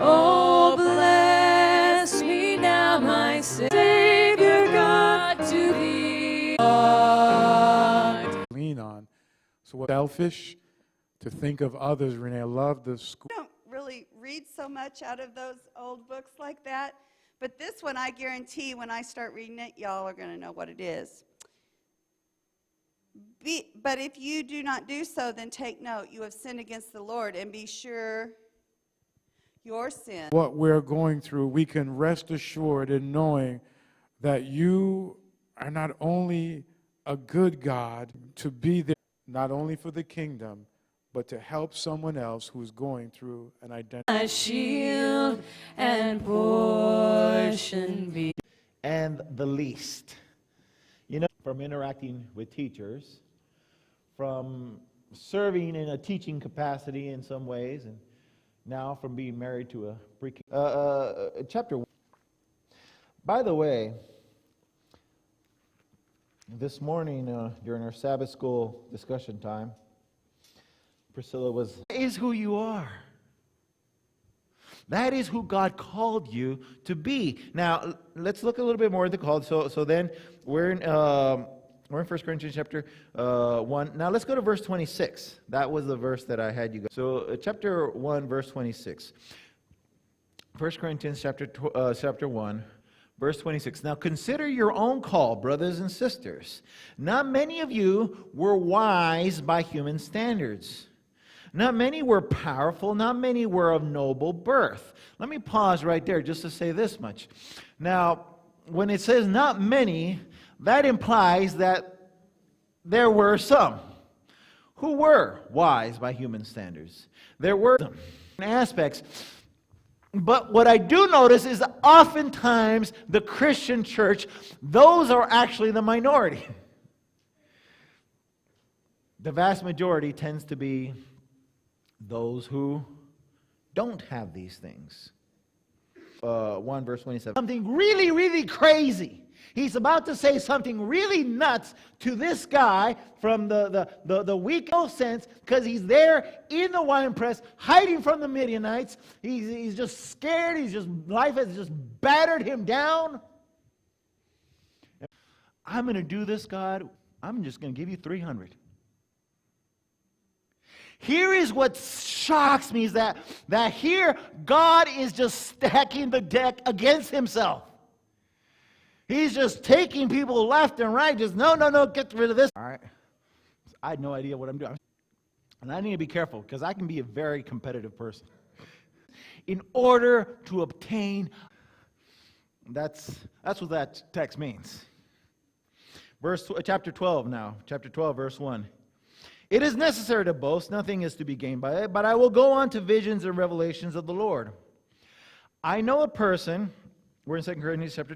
Oh, bless me now, my Savior God, to thee. Lean on. So what? Selfish to think of others, Renee. I love the school. I don't really read so much out of those old books like that, but this one I guarantee when I start reading it, y'all are going to know what it is. But if you do not do so, then take note, you have sinned against the Lord, and be sure your sin. What we're going through, we can rest assured in knowing that you are not only a good God to be there, not only for the kingdom, but to help someone else who's going through an identity. A shield and portion be. And the least. You know, from interacting with teachers, from serving in a teaching capacity in some ways, and now from being married to a pre-K. Chapter 1. By the way, this morning during our Sabbath school discussion time, Priscilla was, that is who you are. That is who God called you to be. Now, let's look a little bit more at the call. So then we're in 1 Corinthians chapter 1. Now let's go to verse 26. That was the verse that I had you go. So chapter 1, verse 26. 1 Corinthians chapter 1, verse 26. Now consider your own call, brothers and sisters. Not many of you were wise by human standards. Not many were powerful, not many were of noble birth. Let me pause right there just to say this much. Now, when it says not many, that implies that there were some who were wise by human standards. There were some aspects. But what I do notice is that oftentimes the Christian church, those are actually the minority. The vast majority tends to be those who don't have these things. 1 verse 27. Something really, really crazy. He's about to say something really nuts to this guy from the weak sense, because he's there in the winepress, hiding from the Midianites. He's just scared. Life has just battered him down. I'm going to do this, God. I'm just going to give you 300. Here is what shocks me, is that here God is just stacking the deck against himself. He's just taking people left and right, just no, get rid of this. All right, I had no idea what I'm doing. And I need to be careful, because I can be a very competitive person. In order to obtain, that's what that text means. Chapter 12 now, chapter 12, verse 1. It is necessary to boast, nothing is to be gained by it, but I will go on to visions and revelations of the Lord. I know a person, we're in 2 Corinthians chapter